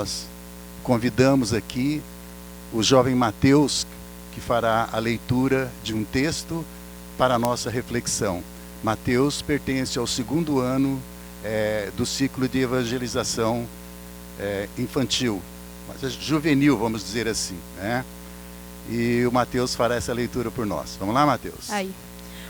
nós convidamos aqui o jovem Mateus, que fará a leitura de um texto para a nossa reflexão. Mateus pertence ao segundo ano do ciclo de evangelização infantil, mas juvenil, vamos dizer assim, né? E o Mateus fará essa leitura por nós. Vamos lá, Mateus? Aí.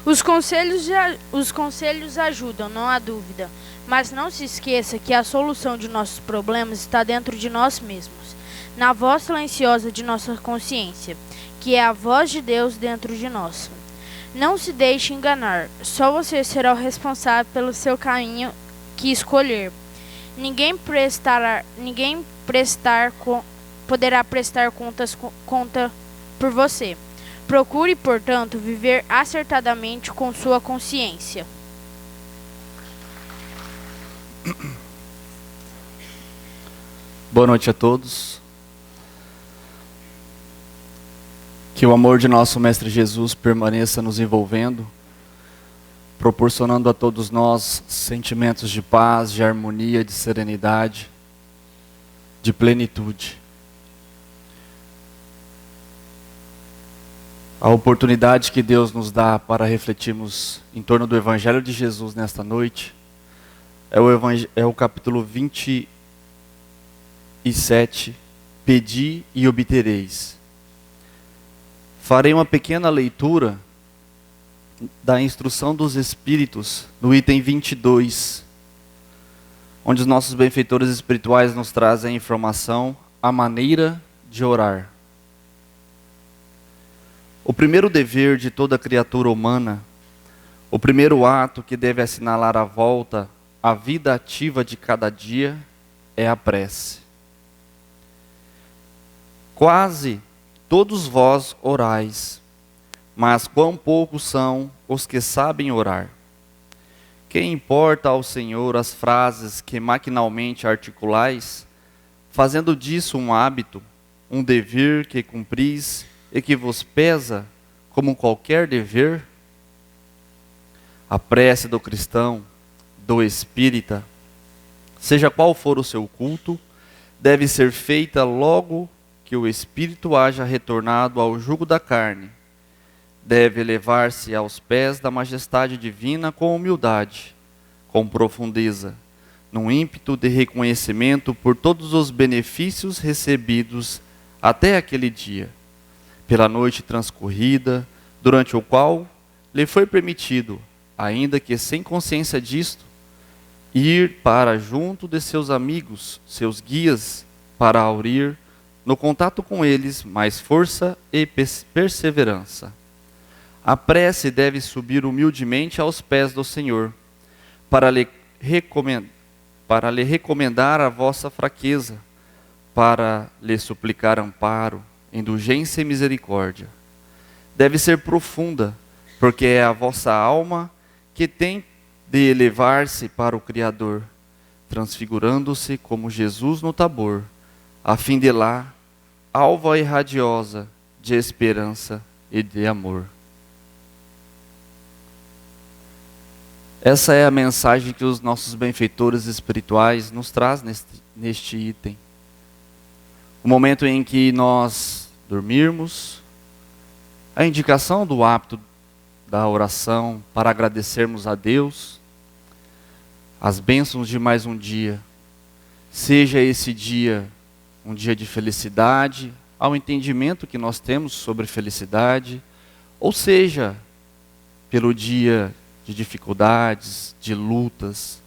Os conselhos ajudam, não há dúvida, mas não se esqueça que a solução de nossos problemas está dentro de nós mesmos, na voz silenciosa de nossa consciência, que é a voz de Deus dentro de nós. Não se deixe enganar, só você será o responsável pelo seu caminho que escolher. Ninguém poderá prestar conta por você. Procure, portanto, viver acertadamente com sua consciência. Boa noite a todos. Que o amor de nosso Mestre Jesus permaneça nos envolvendo, proporcionando a todos nós sentimentos de paz, de harmonia, de serenidade, de plenitude. A oportunidade que Deus nos dá para refletirmos em torno do Evangelho de Jesus nesta noite é o capítulo 27, Pedi e obtereis. Farei uma pequena leitura da instrução dos Espíritos, no item 22, onde os nossos benfeitores espirituais nos trazem a informação, a maneira de orar. O primeiro dever de toda criatura humana, o primeiro ato que deve assinalar a volta à vida ativa de cada dia é a prece. Quase todos vós orais, mas quão poucos são os que sabem orar. Quem importa ao Senhor as frases que maquinalmente articulais, fazendo disso um hábito, um dever que cumpris e que vos pesa como qualquer dever? A prece do cristão, do espírita, seja qual for o seu culto, deve ser feita logo que o espírito haja retornado ao jugo da carne. Deve elevar-se aos pés da majestade divina com humildade, com profundeza, num ímpeto de reconhecimento por todos os benefícios recebidos até aquele dia, pela noite transcorrida, durante o qual lhe foi permitido, ainda que sem consciência disto, ir para junto de seus amigos, seus guias, para aurir, no contato com eles, mais força e perseverança. A prece deve subir humildemente aos pés do Senhor, para lhe recomendar a vossa fraqueza, para lhe suplicar amparo, indulgência e misericórdia. Deve ser profunda, porque é a vossa alma que tem de elevar-se para o Criador, transfigurando-se como Jesus no Tabor, a fim de lá, alva e radiosa de esperança e de amor. Essa é a mensagem que os nossos benfeitores espirituais nos trazem neste item. O momento em que nós dormirmos, a indicação do hábito da oração para agradecermos a Deus, as bênçãos de mais um dia, seja esse dia um dia de felicidade, ao entendimento que nós temos sobre felicidade, ou seja, pelo dia de dificuldades, de lutas,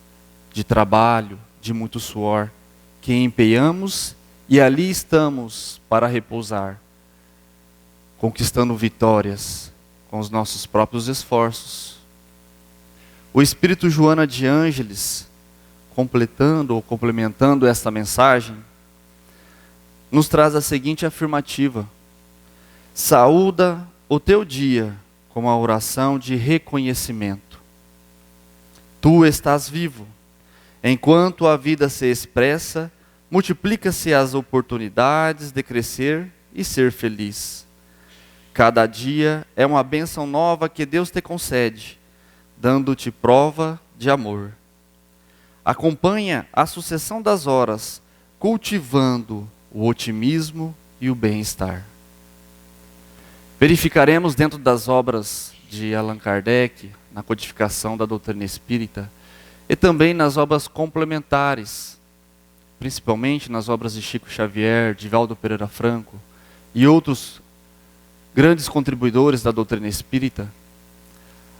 de trabalho, de muito suor, que empenhamos e ali estamos para repousar, conquistando vitórias com os nossos próprios esforços. O Espírito Joana de Ângeles, completando ou complementando esta mensagem, nos traz a seguinte afirmativa: saúda o teu dia com a oração de reconhecimento. Tu estás vivo. Enquanto a vida se expressa, multiplica-se as oportunidades de crescer e ser feliz. Cada dia é uma bênção nova que Deus te concede, dando-te prova de amor. Acompanha a sucessão das horas cultivando o otimismo e o bem-estar. Verificaremos dentro das obras de Allan Kardec, na codificação da doutrina espírita, e também nas obras complementares, principalmente nas obras de Chico Xavier, de Valdo Pereira Franco e outros grandes contribuidores da doutrina espírita,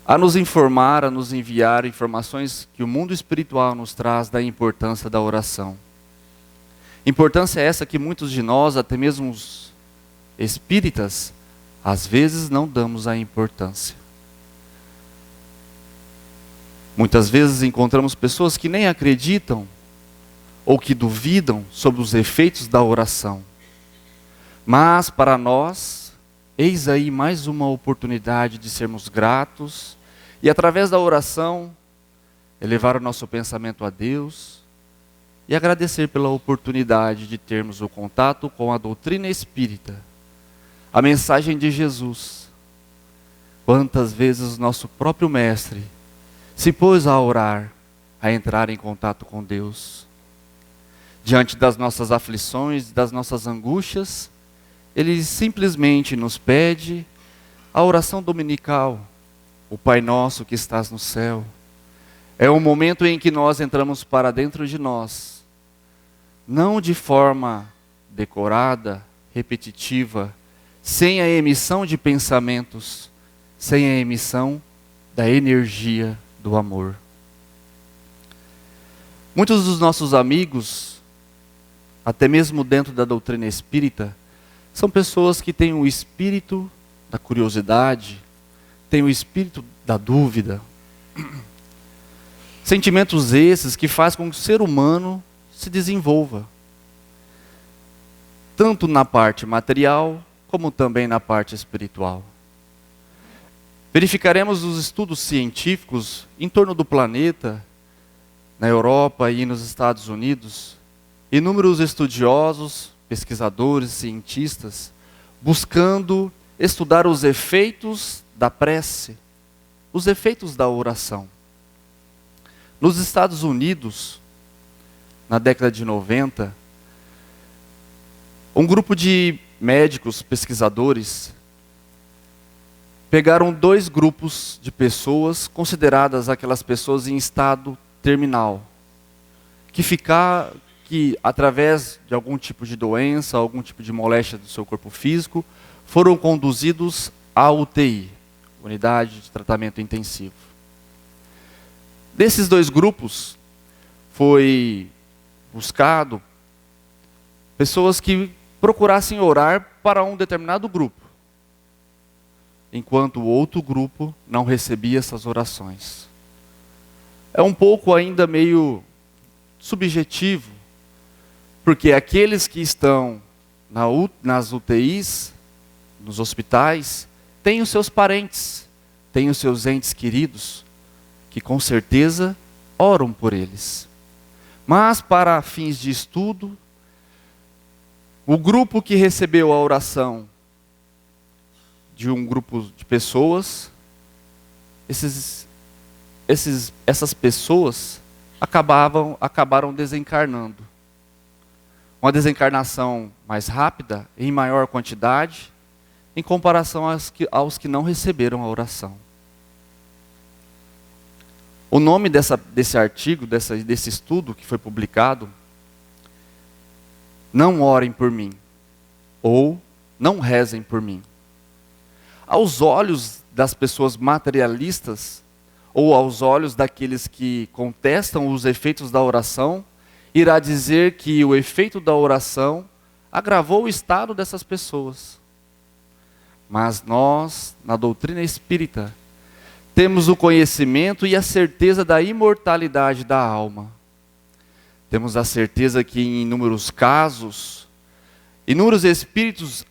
a nos informar, a nos enviar informações que o mundo espiritual nos traz da importância da oração. Importância essa que muitos de nós, até mesmo os espíritas, às vezes não damos a importância. Muitas vezes encontramos pessoas que nem acreditam ou que duvidam sobre os efeitos da oração. Mas para nós, eis aí mais uma oportunidade de sermos gratos e através da oração elevar o nosso pensamento a Deus e agradecer pela oportunidade de termos o contato com a doutrina espírita, a mensagem de Jesus. Quantas vezes o nosso próprio mestre se pôs a orar, a entrar em contato com Deus. Diante das nossas aflições, das nossas angústias, Ele simplesmente nos pede a oração dominical, o Pai Nosso que estás no céu. É o momento em que nós entramos para dentro de nós, não de forma decorada, repetitiva, sem a emissão de pensamentos, sem a emissão da energia do amor. Muitos dos nossos amigos, até mesmo dentro da doutrina espírita, são pessoas que têm o espírito da curiosidade, têm o espírito da dúvida. Sentimentos esses que fazem com que o ser humano se desenvolva, tanto na parte material, como também na parte espiritual. Verificaremos os estudos científicos em torno do planeta, na Europa e nos Estados Unidos, inúmeros estudiosos, pesquisadores, cientistas, buscando estudar os efeitos da prece, os efeitos da oração. Nos Estados Unidos, na década de 90, um grupo de médicos, pesquisadores, pegaram 2 grupos de pessoas, consideradas aquelas pessoas em estado terminal, que através de algum tipo de doença, algum tipo de moléstia do seu corpo físico, foram conduzidos à UTI, Unidade de Tratamento Intensivo. Desses 2 grupos, foi buscado pessoas que procurassem orar para um determinado grupo, enquanto o outro grupo não recebia essas orações. É um pouco ainda meio subjetivo, porque aqueles que estão nas UTIs, nos hospitais, têm os seus parentes, têm os seus entes queridos, que com certeza oram por eles. Mas para fins de estudo, o grupo que recebeu a oração de um grupo de pessoas, essas pessoas acabaram desencarnando. Uma desencarnação mais rápida, em maior quantidade, em comparação aos que não receberam a oração. O nome desse artigo, desse estudo que foi publicado, Não Orem por Mim, ou Não Rezem por Mim. Aos olhos das pessoas materialistas, ou aos olhos daqueles que contestam os efeitos da oração, irá dizer que o efeito da oração agravou o estado dessas pessoas. Mas nós, na doutrina espírita, temos o conhecimento e a certeza da imortalidade da alma. Temos a certeza que em inúmeros casos, inúmeros espíritos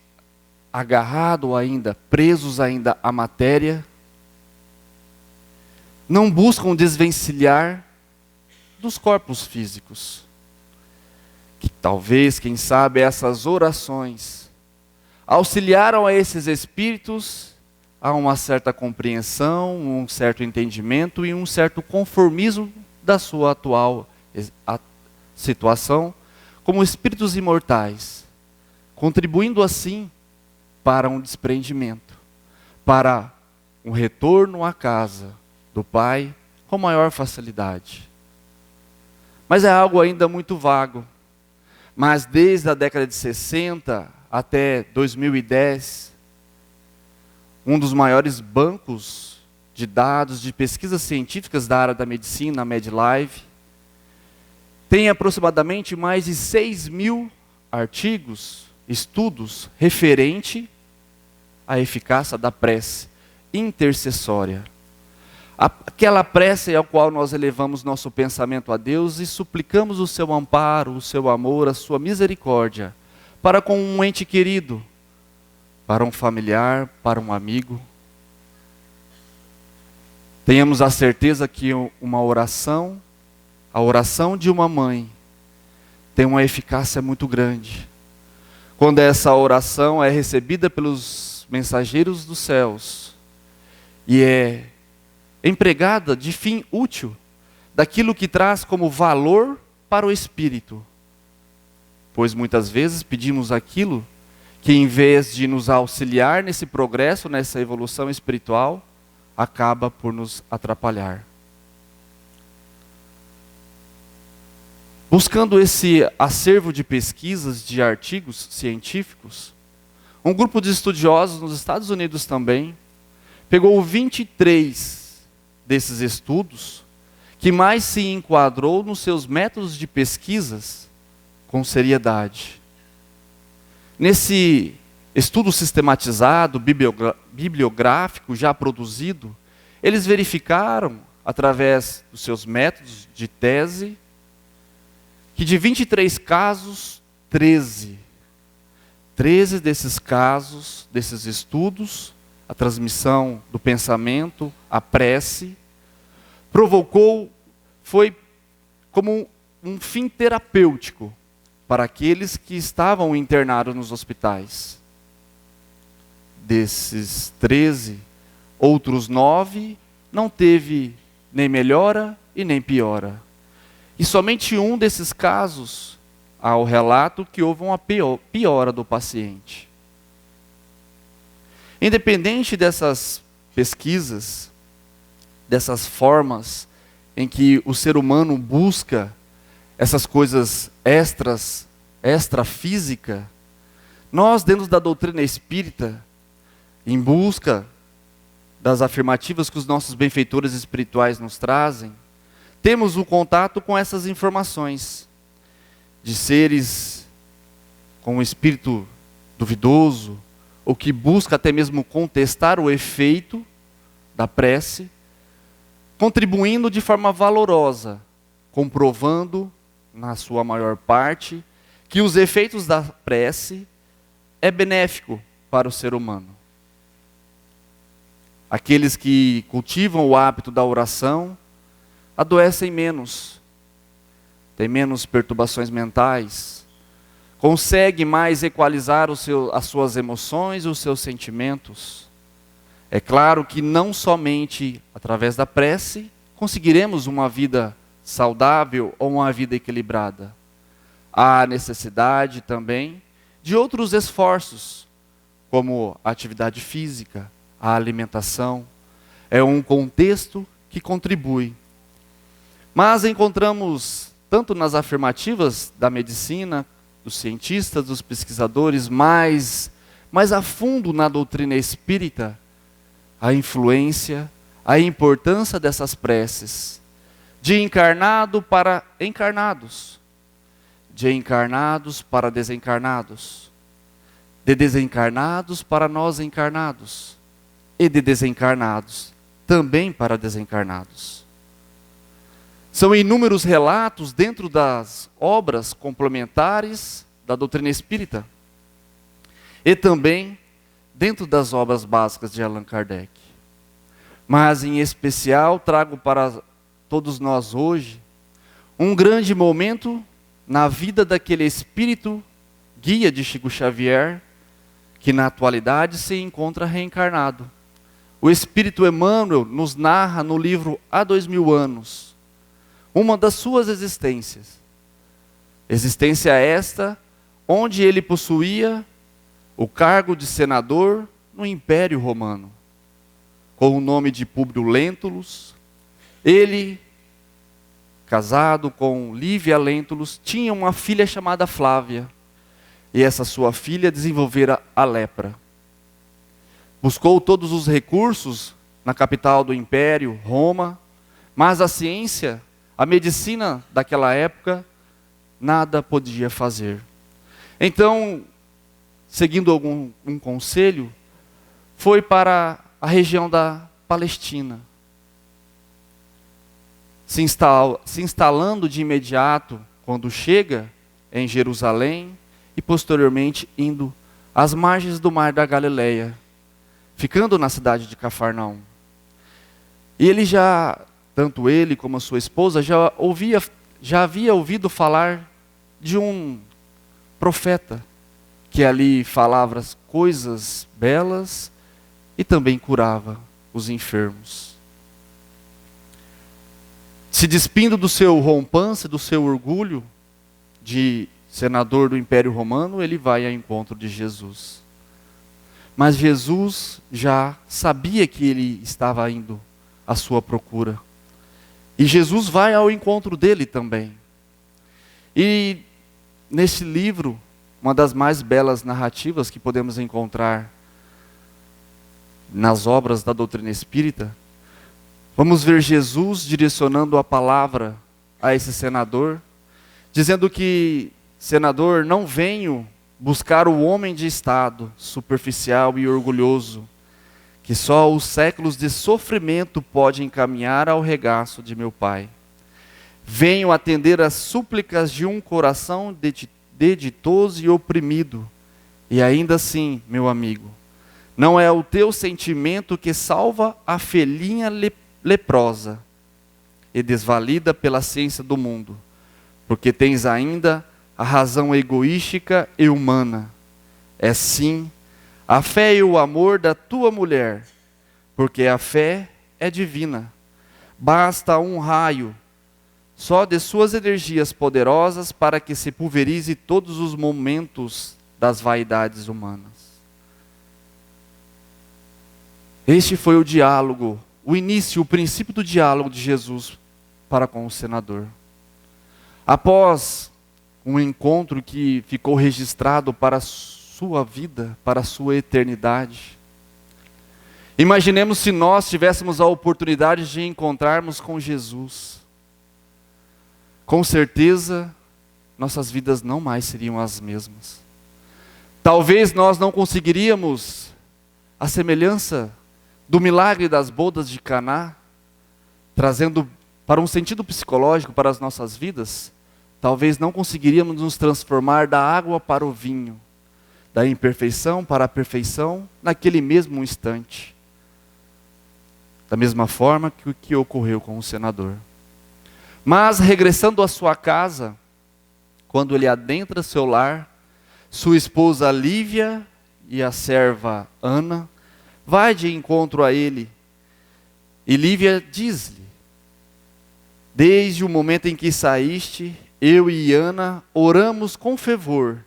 agarrados ainda, presos ainda à matéria, não buscam desvencilhar dos corpos físicos. Que talvez, quem sabe, essas orações auxiliaram a esses espíritos a uma certa compreensão, um certo entendimento e um certo conformismo da sua atual situação, como espíritos imortais, contribuindo assim para um desprendimento, para um retorno à casa do Pai com maior facilidade. Mas é algo ainda muito vago. Mas desde a década de 60 até 2010, um dos maiores bancos de dados de pesquisas científicas da área da medicina, a MedLive, tem aproximadamente mais de 6.000 artigos, estudos, referente à eficácia da prece intercessória. Aquela prece ao qual nós elevamos nosso pensamento a Deus e suplicamos o seu amparo, o seu amor, a sua misericórdia, para com um ente querido, para um familiar, para um amigo. Tenhamos a certeza que uma oração, a oração de uma mãe, tem uma eficácia muito grande. Quando essa oração é recebida pelos mensageiros dos céus e é empregada de fim útil, daquilo que traz como valor para o espírito. Pois muitas vezes pedimos aquilo que, em vez de nos auxiliar nesse progresso, nessa evolução espiritual, acaba por nos atrapalhar. Buscando esse acervo de pesquisas, de artigos científicos, um grupo de estudiosos nos Estados Unidos também pegou 23 desses estudos, que mais se enquadrou nos seus métodos de pesquisas com seriedade. Nesse estudo sistematizado, bibliográfico, já produzido, eles verificaram, através dos seus métodos de tese, que de 23 casos, 13 desses casos, desses estudos, a transmissão do pensamento, a prece, foi como um fim terapêutico para aqueles que estavam internados nos hospitais. Desses 13, outros 9 não teve nem melhora e nem piora. E somente um desses casos há o relato que houve uma piora do paciente. Independente dessas pesquisas, dessas formas em que o ser humano busca essas coisas extrafísica, nós, dentro da doutrina espírita, em busca das afirmativas que os nossos benfeitores espirituais nos trazem, temos o contato com essas informações de seres com um espírito duvidoso, ou que busca até mesmo contestar o efeito da prece, contribuindo de forma valorosa, comprovando, na sua maior parte, que os efeitos da prece é benéfico para o ser humano. Aqueles que cultivam o hábito da oração adoecem menos, têm menos perturbações mentais, consegue mais equalizar as suas emoções e os seus sentimentos. É claro que não somente através da prece conseguiremos uma vida saudável ou uma vida equilibrada. Há necessidade também de outros esforços, como a atividade física, a alimentação. É um contexto que contribui. Mas encontramos, tanto nas afirmativas da medicina, dos cientistas, dos pesquisadores, mais a fundo na doutrina espírita, a influência, a importância dessas preces, de encarnado para encarnados, de encarnados para desencarnados, de desencarnados para nós encarnados, e de desencarnados também para desencarnados. São inúmeros relatos dentro das obras complementares da doutrina espírita e também dentro das obras básicas de Allan Kardec. Mas, em especial, trago para todos nós hoje um grande momento na vida daquele espírito guia de Chico Xavier, que na atualidade se encontra reencarnado. O Espírito Emmanuel nos narra no livro Há 2000 anos, uma das suas existências. Existência esta onde ele possuía o cargo de senador no Império Romano, com o nome de Públio Lentulus. Ele, casado com Lívia Lentulus, tinha uma filha chamada Flávia, e essa sua filha desenvolvera a lepra. Buscou todos os recursos na capital do Império, Roma, mas a ciência, a medicina daquela época, nada podia fazer. Então, seguindo um conselho, foi para a região da Palestina, se instalando de imediato, quando chega, em Jerusalém, e posteriormente indo às margens do mar da Galileia, ficando na cidade de Cafarnaum. E ele tanto ele como a sua esposa, já havia ouvido falar de um profeta, que ali falava as coisas belas e também curava os enfermos. Se despindo do seu rompance, do seu orgulho de senador do Império Romano, ele vai ao encontro de Jesus. Mas Jesus já sabia que ele estava indo à sua procura. E Jesus vai ao encontro dele também. E nesse livro, uma das mais belas narrativas que podemos encontrar nas obras da doutrina espírita, vamos ver Jesus direcionando a palavra a esse senador, dizendo que, senador, não venho buscar o homem de estado superficial e orgulhoso, que só os séculos de sofrimento pode encaminhar ao regaço de meu Pai. Venho atender às súplicas de um coração deditoso e oprimido. E ainda assim, meu amigo, não é o teu sentimento que salva a filhinha leprosa e desvalida pela ciência do mundo, porque tens ainda a razão egoística e humana. É sim a fé e o amor da tua mulher, porque a fé é divina. Basta um raio só de suas energias poderosas para que se pulverize todos os momentos das vaidades humanas. Este foi o diálogo, o início, o princípio do diálogo de Jesus para com o senador. Após um encontro que ficou registrado para a sua vida, para a sua eternidade. Imaginemos se nós tivéssemos a oportunidade de encontrarmos com Jesus. Com certeza, nossas vidas não mais seriam as mesmas. Talvez nós não conseguiríamos a semelhança do milagre das bodas de Caná, trazendo para um sentido psicológico para as nossas vidas. Talvez não conseguiríamos nos transformar da água para o vinho, da imperfeição para a perfeição, naquele mesmo instante. Da mesma forma que o que ocorreu com o senador. Mas, regressando à sua casa, quando ele adentra seu lar, sua esposa Lívia e a serva Ana vai de encontro a ele. E Lívia diz-lhe: desde o momento em que saíste, eu e Ana oramos com fervor,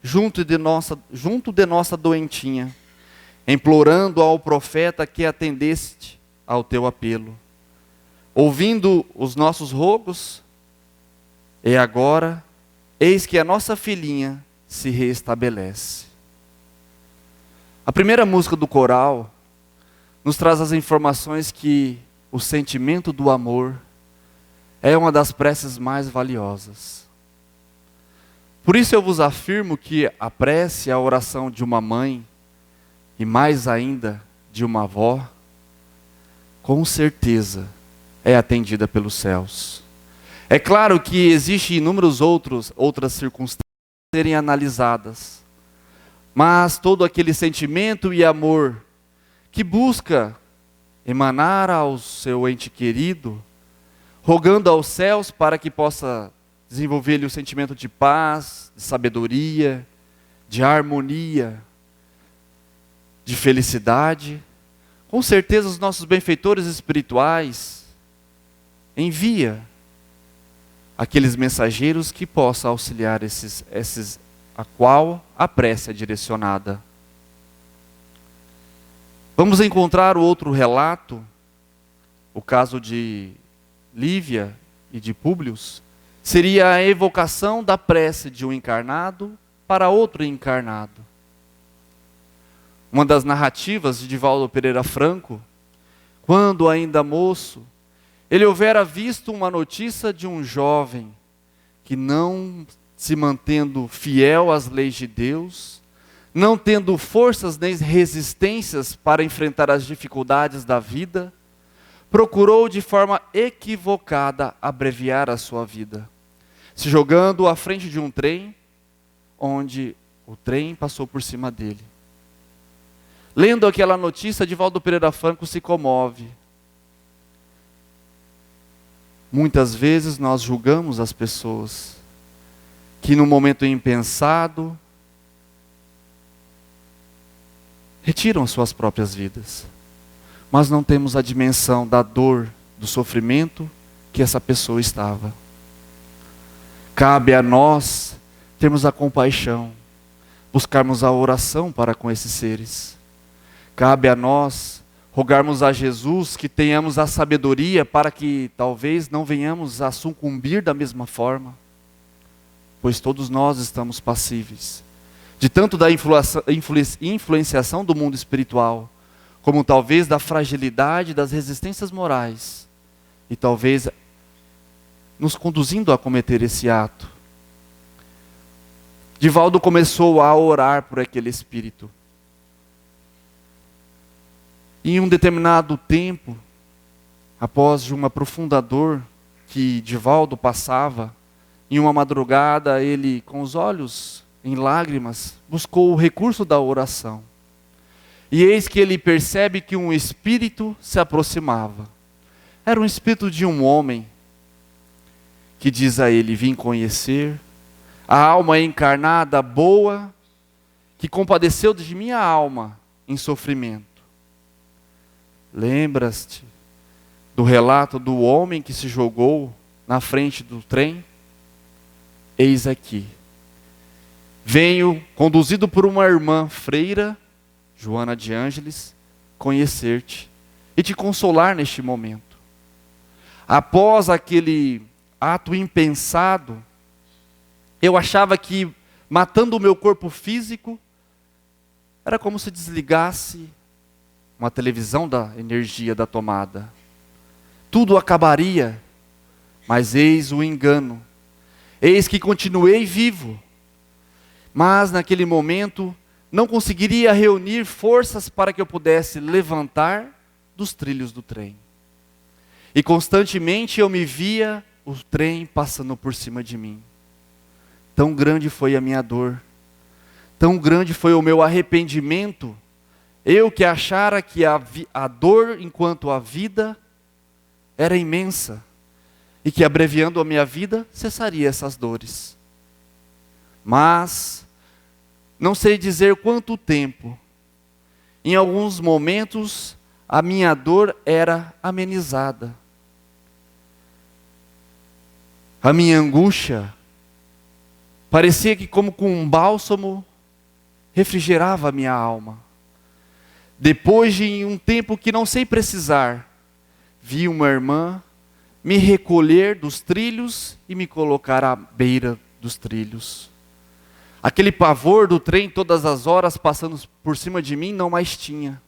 junto de nossa doentinha, implorando ao profeta que atendeste ao teu apelo. Ouvindo os nossos rogos, e agora, eis que a nossa filhinha se restabelece. A primeira música do coral nos traz as informações que o sentimento do amor é uma das preces mais valiosas. Por isso eu vos afirmo que a prece, a oração de uma mãe, e mais ainda de uma avó, com certeza é atendida pelos céus. É claro que existem inúmeras outras circunstâncias a serem analisadas, mas todo aquele sentimento e amor que busca emanar ao seu ente querido, rogando aos céus para que possa desenvolver-lhe o sentimento de paz, de sabedoria, de harmonia, de felicidade. Com certeza os nossos benfeitores espirituais envia aqueles mensageiros que possam auxiliar a qual a prece é direcionada. Vamos encontrar o outro relato, o caso de Lívia e de Públio, seria a evocação da prece de um encarnado para outro encarnado. Uma das narrativas de Divaldo Pereira Franco, quando ainda moço, ele houvera visto uma notícia de um jovem que, não se mantendo fiel às leis de Deus, não tendo forças nem resistências para enfrentar as dificuldades da vida, procurou de forma equivocada abreviar a sua vida, se jogando à frente de um trem, onde o trem passou por cima dele. Lendo aquela notícia, Divaldo Pereira Franco se comove. Muitas vezes nós julgamos as pessoas que no momento impensado retiram suas próprias vidas, mas não temos a dimensão da dor, do sofrimento que essa pessoa estava. Cabe a nós termos a compaixão, buscarmos a oração para com esses seres. Cabe a nós rogarmos a Jesus que tenhamos a sabedoria para que talvez não venhamos a sucumbir da mesma forma, pois todos nós estamos passíveis de tanto da influenciação do mundo espiritual, como talvez da fragilidade das resistências morais, e talvez nos conduzindo a cometer esse ato. Divaldo começou a orar por aquele espírito. E em um determinado tempo, após de uma profunda dor que Divaldo passava, em uma madrugada ele, com os olhos em lágrimas, buscou o recurso da oração. E eis que ele percebe que um espírito se aproximava. Era um espírito de um homem, que diz a ele: vim conhecer a alma encarnada boa, que compadeceu de minha alma em sofrimento. Lembras-te do relato do homem que se jogou na frente do trem? Eis aqui. Venho, conduzido por uma irmã freira, Joana de Ângeles, conhecer-te e te consolar neste momento. Após aquele ato impensado, eu achava que matando o meu corpo físico, era como se desligasse uma televisão da energia da tomada. Tudo acabaria, mas eis o engano. Eis que continuei vivo, mas naquele momento não conseguiria reunir forças para que eu pudesse levantar dos trilhos do trem. E constantemente eu me via o trem passando por cima de mim. Tão grande foi a minha dor, tão grande foi o meu arrependimento, eu que achara que a dor enquanto a vida era imensa, e que abreviando a minha vida, cessaria essas dores. Mas não sei dizer quanto tempo. Em alguns momentos, a minha dor era amenizada. A minha angústia parecia que, como com um bálsamo, refrigerava a minha alma. Depois de um tempo que não sei precisar, vi uma irmã me recolher dos trilhos e me colocar à beira dos trilhos. Aquele pavor do trem todas as horas passando por cima de mim não mais tinha.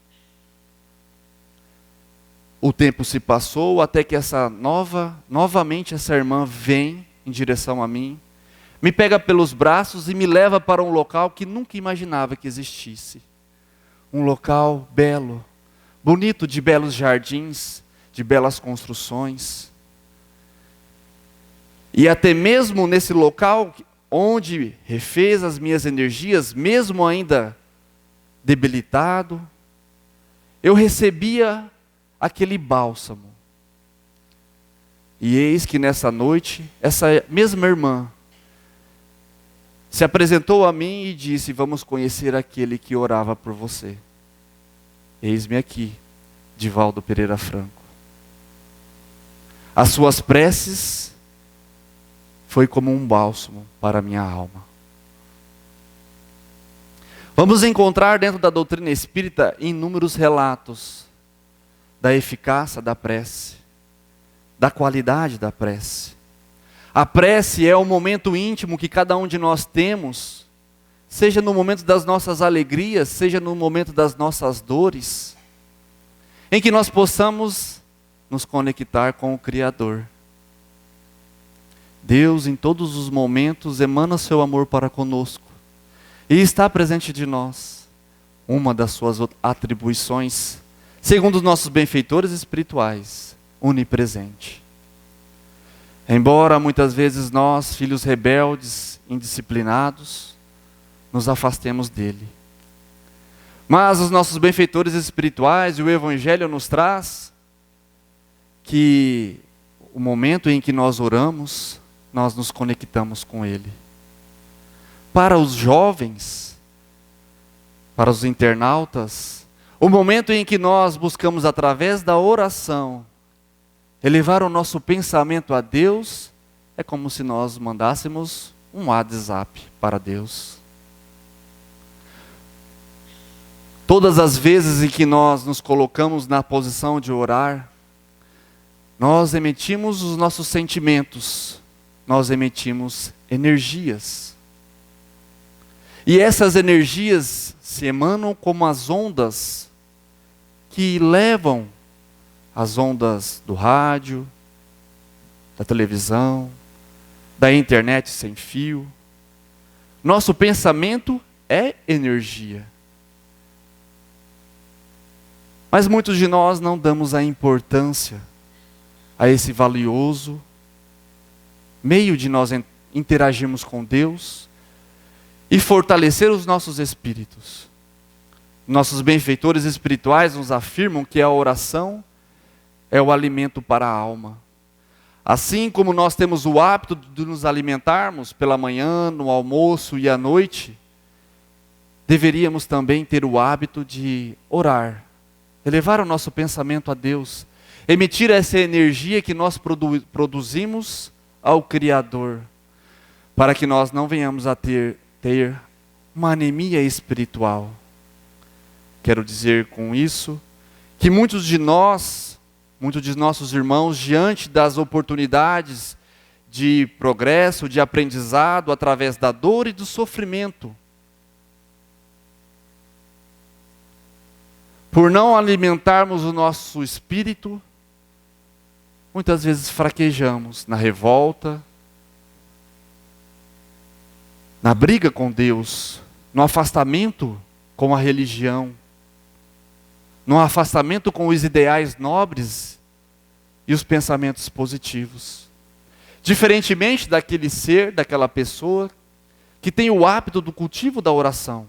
O tempo se passou até que novamente essa irmã vem em direção a mim, me pega pelos braços e me leva para um local que nunca imaginava que existisse. Um local belo, bonito, de belos jardins, de belas construções. E até mesmo nesse local onde refez as minhas energias, mesmo ainda debilitado, eu recebia aquele bálsamo. E eis que nessa noite, essa mesma irmã se apresentou a mim e disse: vamos conhecer aquele que orava por você. Eis-me aqui, Divaldo Pereira Franco. As suas preces foi como um bálsamo para a minha alma. Vamos encontrar dentro da doutrina espírita inúmeros relatos da eficácia da prece, da qualidade da prece. A prece é o momento íntimo que cada um de nós temos, seja no momento das nossas alegrias, seja no momento das nossas dores, em que nós possamos nos conectar com o Criador. Deus, em todos os momentos, emana seu amor para conosco e está presente de nós. Uma das suas atribuições, segundo os nossos benfeitores espirituais, onipresente. Embora muitas vezes nós, filhos rebeldes, indisciplinados, nos afastemos dele. Mas os nossos benfeitores espirituais e o Evangelho nos traz que o momento em que nós oramos, nós nos conectamos com ele. Para os jovens, para os internautas, o momento em que nós buscamos através da oração elevar o nosso pensamento a Deus, é como se nós mandássemos um WhatsApp para Deus. Todas as vezes em que nós nos colocamos na posição de orar, nós emitimos os nossos sentimentos, nós emitimos energias. E essas energias se emanam como as ondas que levam as ondas do rádio, da televisão, da internet sem fio. Nosso pensamento é energia. Mas muitos de nós não damos a importância a esse valioso meio de nós interagirmos com Deus e fortalecer os nossos espíritos. Nossos benfeitores espirituais nos afirmam que a oração é o alimento para a alma. Assim como nós temos o hábito de nos alimentarmos pela manhã, no almoço e à noite, deveríamos também ter o hábito de orar, elevar o nosso pensamento a Deus, emitir essa energia que nós produzimos ao Criador, para que nós não venhamos a ter uma anemia espiritual. Quero dizer com isso que muitos de nossos irmãos, diante das oportunidades de progresso, de aprendizado, através da dor e do sofrimento, por não alimentarmos o nosso espírito, muitas vezes fraquejamos na revolta, na briga com Deus, no afastamento com a religião, no afastamento com os ideais nobres e os pensamentos positivos. Diferentemente daquele ser, daquela pessoa, que tem o hábito do cultivo da oração,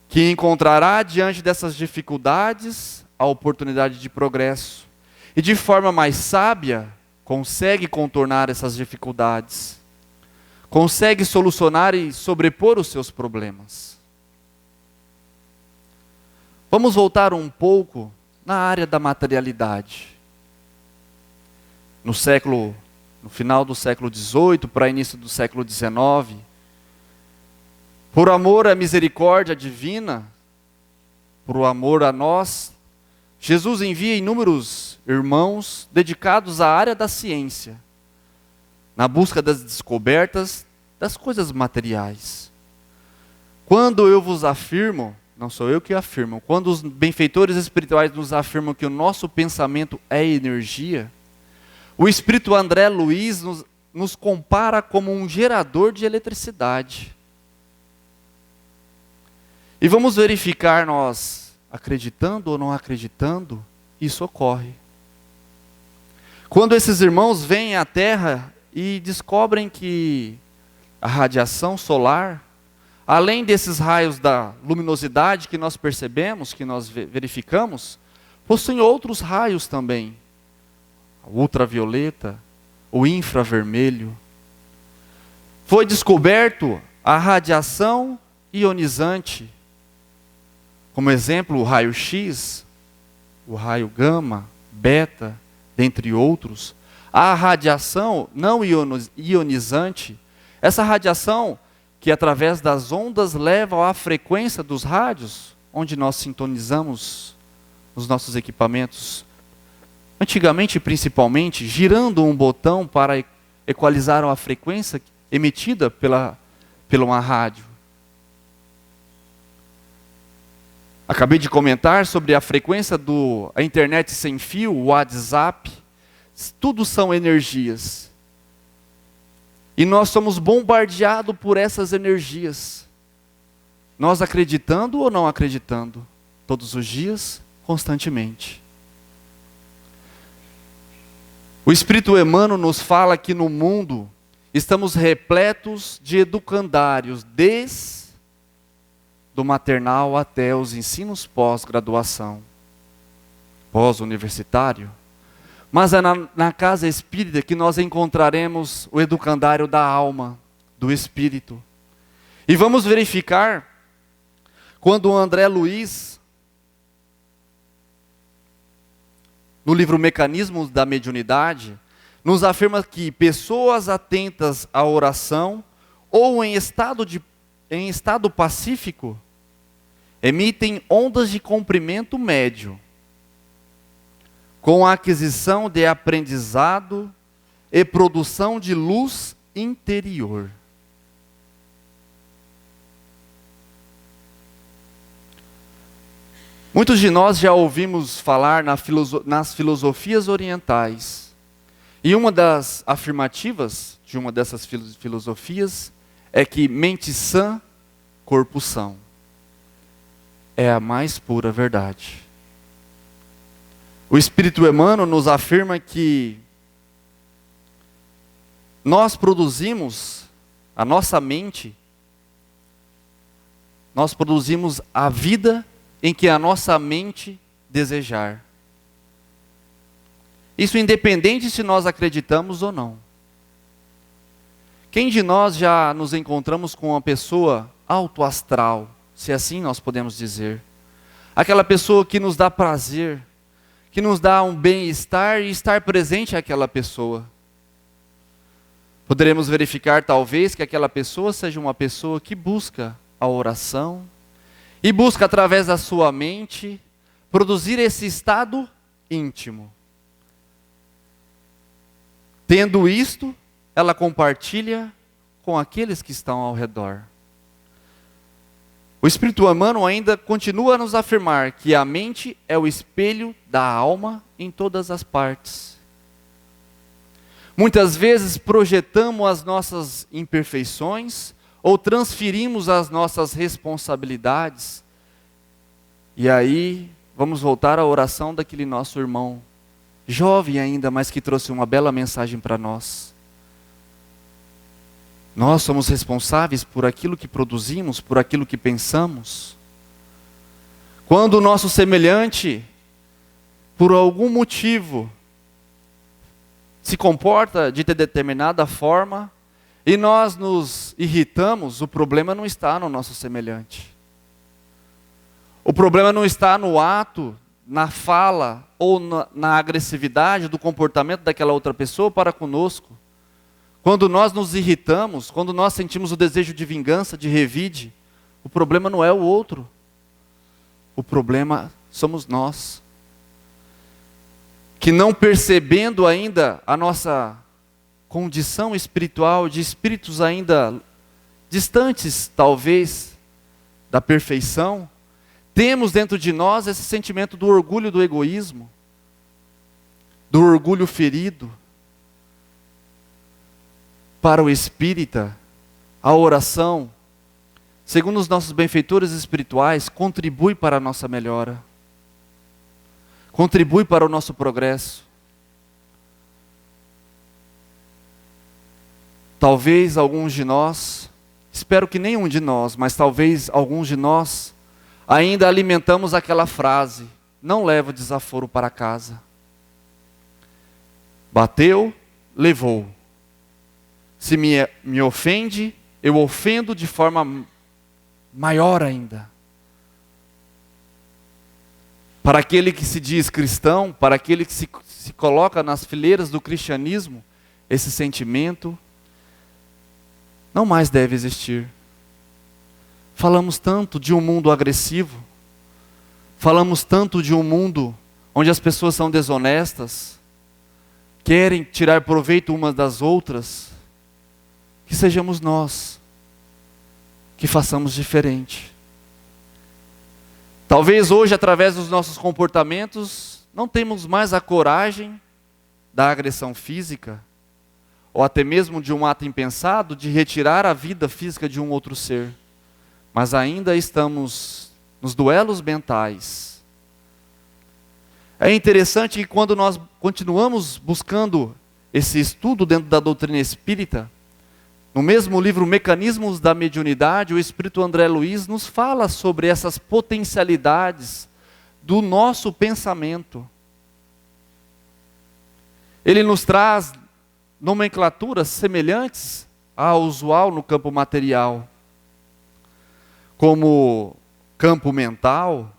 que encontrará diante dessas dificuldades a oportunidade de progresso, e de forma mais sábia, consegue contornar essas dificuldades, consegue solucionar e sobrepor os seus problemas. Vamos voltar um pouco na área da materialidade. No final do século XVIII para início do século XIX, por amor à misericórdia divina, por amor a nós, Jesus envia inúmeros irmãos dedicados à área da ciência, na busca das descobertas das coisas materiais. Quando eu vos afirmo, não sou eu que afirmo, quando os benfeitores espirituais nos afirmam que o nosso pensamento é energia, o espírito André Luiz nos compara como um gerador de eletricidade. E vamos verificar nós, acreditando ou não acreditando, isso ocorre. Quando esses irmãos vêm à Terra e descobrem que a radiação solar, além desses raios da luminosidade que nós percebemos, que nós verificamos, possuem outros raios também. O ultravioleta, o infravermelho. Foi descoberto a radiação ionizante. Como exemplo, o raio X, o raio gama, beta, dentre outros, A radiação não ionizante, essa radiação que através das ondas leva à frequência dos rádios, onde nós sintonizamos os nossos equipamentos, antigamente principalmente, girando um botão para equalizar a frequência emitida pela uma rádio. Acabei de comentar sobre a frequência da internet sem fio, o WhatsApp. Tudo são energias. E nós somos bombardeados por essas energias. Nós acreditando ou não acreditando? Todos os dias, constantemente. O Espírito Emmanuel nos fala que no mundo estamos repletos de educandários, desde do maternal até os ensinos pós-graduação, pós-universitário. Mas é na casa espírita que nós encontraremos o educandário da alma, do espírito. E vamos verificar quando o André Luiz, no livro Mecanismos da Mediunidade, nos afirma que pessoas atentas à oração ou em estado pacífico emitem ondas de comprimento médio, com a aquisição de aprendizado e produção de luz interior. Muitos de nós já ouvimos falar nas filosofias orientais. E uma das afirmativas de uma dessas filosofias é que mente sã, corpo são. É a mais pura verdade. O Espírito Emmanuel nos afirma que nós produzimos, a nossa mente, nós produzimos a vida em que a nossa mente desejar. Isso independente se nós acreditamos ou não. Quem de nós já nos encontramos com uma pessoa autoastral, se assim nós podemos dizer? Aquela pessoa que nos dá prazer, que nos dá um bem-estar e estar presente àquela pessoa. Poderemos verificar talvez que aquela pessoa seja uma pessoa que busca a oração e busca através da sua mente produzir esse estado íntimo. Tendo isto, ela compartilha com aqueles que estão ao redor. O Espírito Emmanuel ainda continua a nos afirmar que a mente é o espelho da alma em todas as partes. Muitas vezes projetamos as nossas imperfeições ou transferimos as nossas responsabilidades. E aí, vamos voltar à oração daquele nosso irmão, jovem ainda, mas que trouxe uma bela mensagem para nós. Nós somos responsáveis por aquilo que produzimos, por aquilo que pensamos. Quando o nosso semelhante, por algum motivo, se comporta de determinada forma e nós nos irritamos, o problema não está no nosso semelhante. O problema não está no ato, na fala ou na agressividade do comportamento daquela outra pessoa para conosco. Quando nós nos irritamos, quando nós sentimos o desejo de vingança, de revide, o problema não é o outro. O problema somos nós. Que não percebendo ainda a nossa condição espiritual, de espíritos ainda distantes, talvez, da perfeição, temos dentro de nós esse sentimento do orgulho do egoísmo, do orgulho ferido. Para o espírita, a oração, segundo os nossos benfeitores espirituais, contribui para a nossa melhora. Contribui para o nosso progresso. Talvez alguns de nós, espero que nenhum de nós, mas talvez alguns de nós, ainda alimentamos aquela frase: não leva desaforo para casa. Bateu, levou. Se me ofende, eu ofendo de forma maior ainda. Para aquele que se diz cristão, para aquele que se se coloca nas fileiras do cristianismo, esse sentimento não mais deve existir. Falamos tanto de um mundo agressivo, falamos tanto de um mundo onde as pessoas são desonestas, querem tirar proveito umas das outras, que sejamos nós, que façamos diferente. Talvez hoje, através dos nossos comportamentos, não temos mais a coragem da agressão física, ou até mesmo de um ato impensado, de retirar a vida física de um outro ser. Mas ainda estamos nos duelos mentais. É interessante que quando nós continuamos buscando esse estudo dentro da doutrina espírita, no mesmo livro Mecanismos da Mediunidade, o espírito André Luiz nos fala sobre essas potencialidades do nosso pensamento. Ele nos traz nomenclaturas semelhantes à usual no campo material, como campo mental,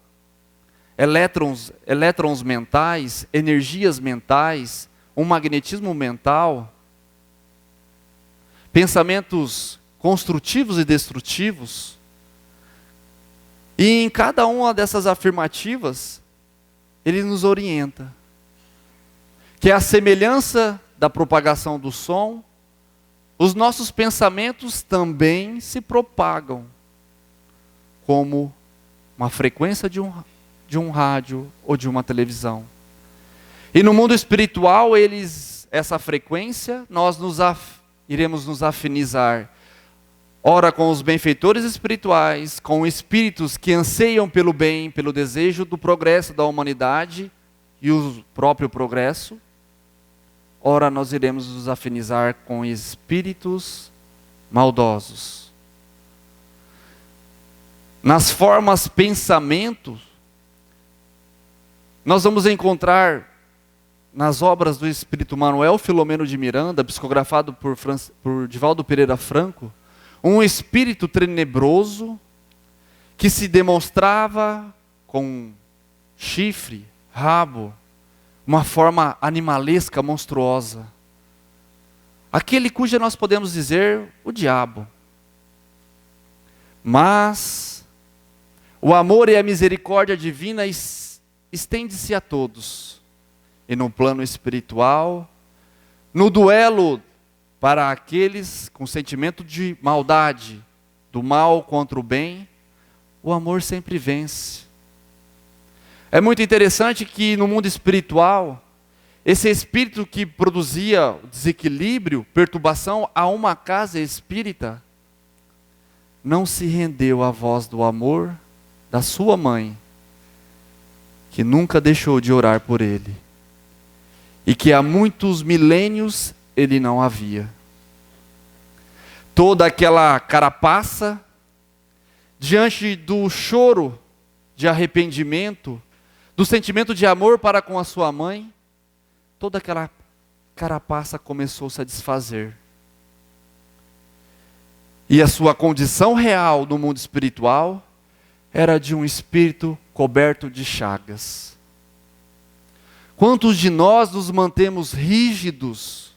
elétrons mentais, energias mentais, um magnetismo mental, pensamentos construtivos e destrutivos. E em cada uma dessas afirmativas, ele nos orienta que a semelhança da propagação do som, os nossos pensamentos também se propagam como uma frequência de um rádio ou de uma televisão. E no mundo espiritual, essa frequência, nós iremos nos afinizar, ora com os benfeitores espirituais, com espíritos que anseiam pelo bem, pelo desejo do progresso da humanidade e o próprio progresso, ora nós iremos nos afinizar com espíritos maldosos. Nas formas pensamento, nós vamos encontrar nas obras do espírito Manuel Filomeno de Miranda, psicografado por Divaldo Pereira Franco, um espírito tenebroso que se demonstrava com chifre, rabo, uma forma animalesca, monstruosa. Aquele cujo nós podemos dizer o diabo. Mas o amor e a misericórdia divina estende-se a todos. E no plano espiritual, no duelo para aqueles com sentimento de maldade, do mal contra o bem, o amor sempre vence. É muito interessante que no mundo espiritual, esse espírito que produzia desequilíbrio, perturbação a uma casa espírita, não se rendeu à voz do amor da sua mãe, que nunca deixou de orar por ele, e que há muitos milênios ele não havia. Toda aquela carapaça, diante do choro de arrependimento, do sentimento de amor para com a sua mãe, toda aquela carapaça começou-se a desfazer. E a sua condição real no mundo espiritual era de um espírito coberto de chagas. Quantos de nós nos mantemos rígidos,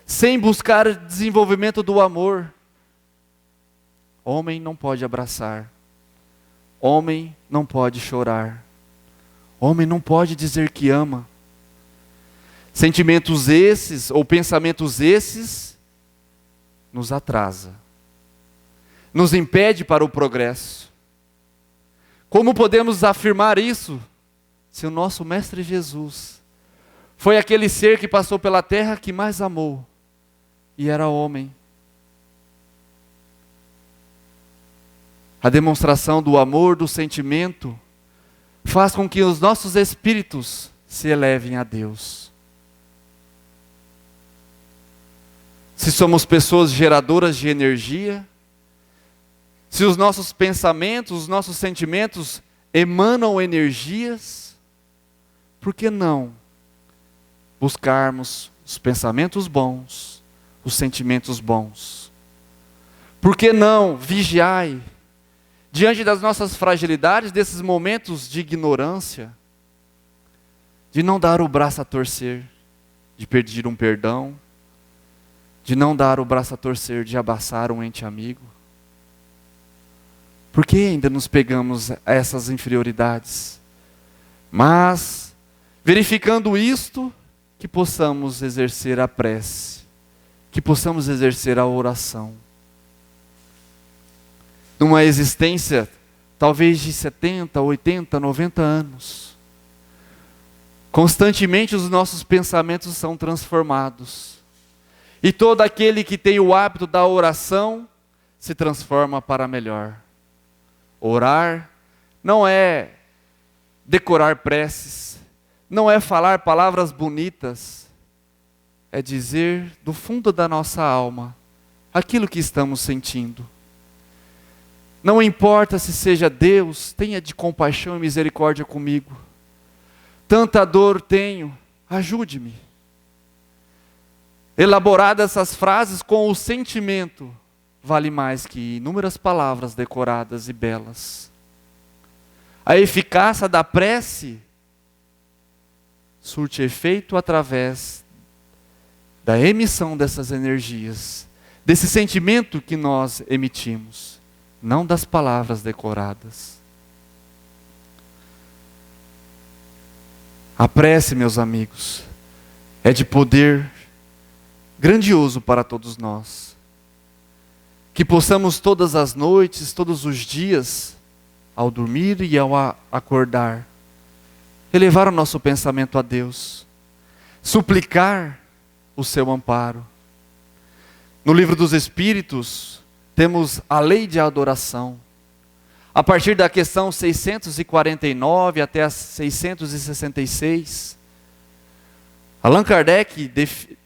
sem buscar desenvolvimento do amor? Homem não pode abraçar, homem não pode chorar, homem não pode dizer que ama. Sentimentos esses, ou pensamentos esses, nos atrasa, nos impede para o progresso. Como podemos afirmar isso, se o nosso Mestre Jesus foi aquele ser que passou pela terra que mais amou, e era homem? A demonstração do amor, do sentimento, faz com que os nossos espíritos se elevem a Deus. Se somos pessoas geradoras de energia, se os nossos pensamentos, os nossos sentimentos emanam energias, por que não buscarmos os pensamentos bons, os sentimentos bons? Por que não vigiai diante das nossas fragilidades, desses momentos de ignorância? de não dar o braço a torcer, de pedir um perdão, de não dar o braço a torcer, de abraçar um ente amigo? Por que ainda nos pegamos a essas inferioridades? Mas, verificando isto, que possamos exercer a prece, que possamos exercer a oração. Numa existência, talvez de 70, 80, 90 anos, constantemente os nossos pensamentos são transformados. E todo aquele que tem o hábito da oração se transforma para melhor. Orar não é decorar preces, não é falar palavras bonitas, é dizer do fundo da nossa alma aquilo que estamos sentindo. Não importa se seja Deus, tenha de compaixão e misericórdia comigo. Tanta dor tenho, ajude-me. Elaboradas essas frases com o sentimento, vale mais que inúmeras palavras decoradas e belas. A eficácia da prece surte efeito através da emissão dessas energias, desse sentimento que nós emitimos, não das palavras decoradas. A prece, meus amigos, é de poder grandioso para todos nós. Que possamos todas as noites, todos os dias, ao dormir e ao acordar, elevar o nosso pensamento a Deus, suplicar o seu amparo. No Livro dos Espíritos, temos a lei de adoração. A partir da questão 649 até a 666, Allan Kardec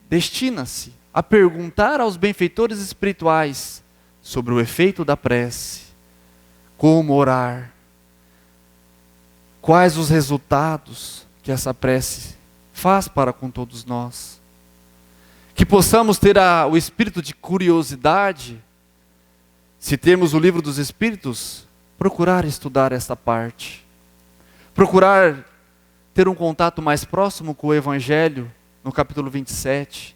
destina-se a perguntar aos benfeitores espirituais sobre o efeito da prece, como orar, quais os resultados que essa prece faz para com todos nós. Que possamos ter o espírito de curiosidade, se temos o Livro dos Espíritos, procurar estudar esta parte, procurar ter um contato mais próximo com o Evangelho, no capítulo 27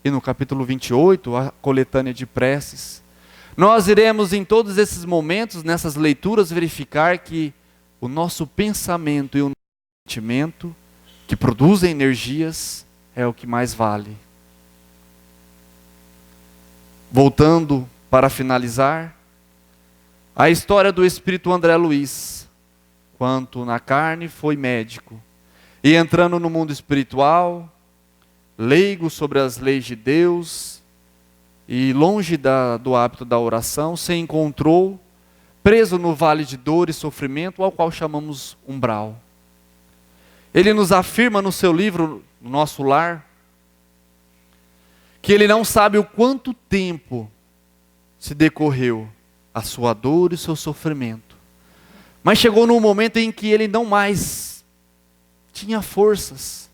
e no capítulo 28, a coletânea de preces. Nós iremos em todos esses momentos, nessas leituras, verificar que o nosso pensamento e o nosso sentimento, que produzem energias, é o que mais vale. Voltando para finalizar, a história do espírito André Luiz, quanto na carne foi médico, e entrando no mundo espiritual, leigo sobre as leis de Deus, e longe do hábito da oração, se encontrou preso no vale de dor e sofrimento, ao qual chamamos umbral. Ele nos afirma no seu livro, Nosso Lar, que ele não sabe o quanto tempo se decorreu a sua dor e o seu sofrimento. Mas chegou num momento em que ele não mais tinha forças.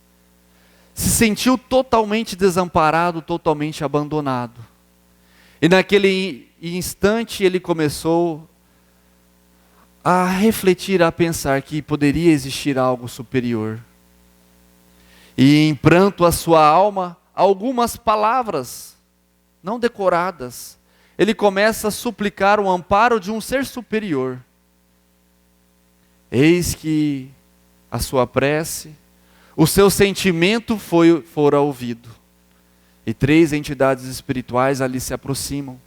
Se sentiu totalmente desamparado, totalmente abandonado. E naquele instante ele começou a refletir, a pensar que poderia existir algo superior. E em pranto a sua alma, algumas palavras não decoradas, ele começa a suplicar o amparo de um ser superior. Eis que a sua prece, o seu sentimento fora ouvido. E 3 entidades espirituais ali se aproximam.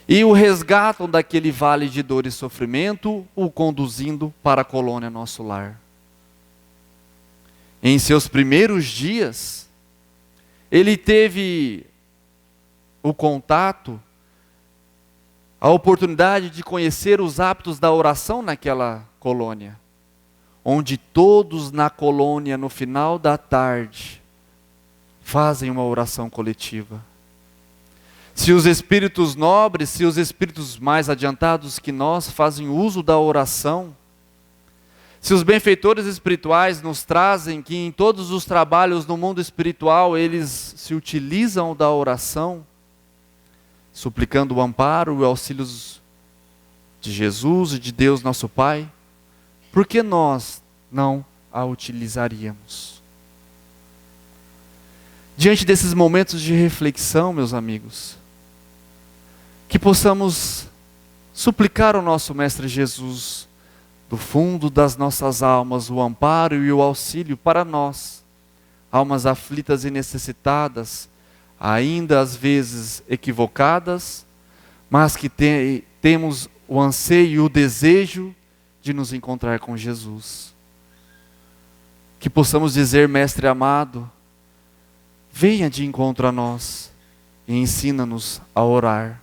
E o resgatam daquele vale de dor e sofrimento, o conduzindo para a colônia Nosso Lar. Em seus primeiros dias, ele teve o contato, a oportunidade de conhecer os hábitos da oração naquela colônia, onde todos na colônia, no final da tarde, fazem uma oração coletiva. Se os espíritos nobres, se os espíritos mais adiantados que nós fazem uso da oração, se os benfeitores espirituais nos trazem que em todos os trabalhos no mundo espiritual eles se utilizam da oração, suplicando o amparo e auxílios de Jesus e de Deus nosso Pai, por que nós não a utilizaríamos. Diante desses momentos de reflexão, meus amigos, que possamos suplicar ao nosso Mestre Jesus, do fundo das nossas almas, o amparo e o auxílio para nós, almas aflitas e necessitadas, ainda às vezes equivocadas, mas que temos o anseio e o desejo de nos encontrar com Jesus. Que possamos dizer: Mestre amado, venha de encontro a nós e ensina-nos a orar.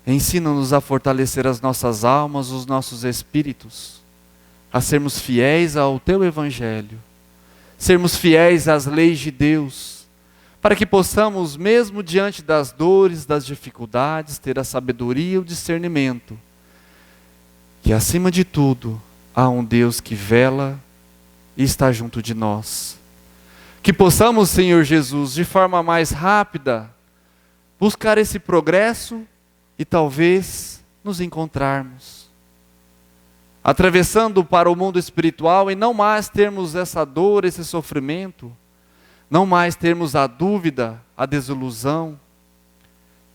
Ensina-nos a fortalecer as nossas almas, os nossos espíritos, a sermos fiéis ao Teu Evangelho, sermos fiéis às leis de Deus, para que possamos, mesmo diante das dores, das dificuldades, ter a sabedoria e o discernimento, que acima de tudo há um Deus que vela e está junto de nós. Que possamos, Senhor Jesus, de forma mais rápida, buscar esse progresso e talvez nos encontrarmos, atravessando para o mundo espiritual e não mais termos essa dor, esse sofrimento, não mais termos a dúvida, a desilusão,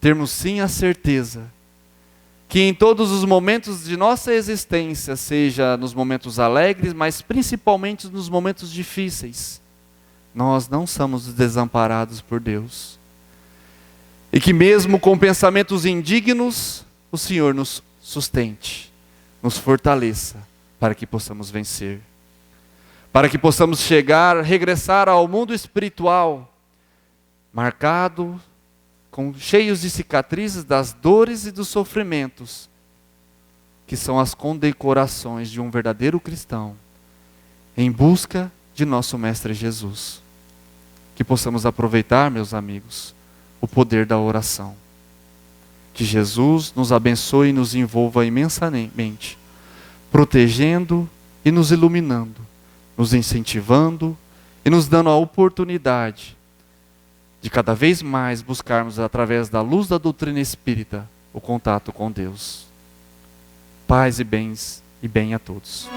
termos sim a certeza que em todos os momentos de nossa existência, seja nos momentos alegres, mas principalmente nos momentos difíceis, nós não somos desamparados por Deus. E que mesmo com pensamentos indignos, o Senhor nos sustente, nos fortaleça, para que possamos vencer. Para que possamos regressar ao mundo espiritual, marcado, cheios de cicatrizes das dores e dos sofrimentos, que são as condecorações de um verdadeiro cristão, em busca de nosso Mestre Jesus. Que possamos aproveitar, meus amigos, o poder da oração. Que Jesus nos abençoe e nos envolva imensamente, protegendo e nos iluminando, nos incentivando e nos dando a oportunidade de cada vez mais buscarmos, através da luz da doutrina espírita, o contato com Deus. Paz e bens e bem a todos.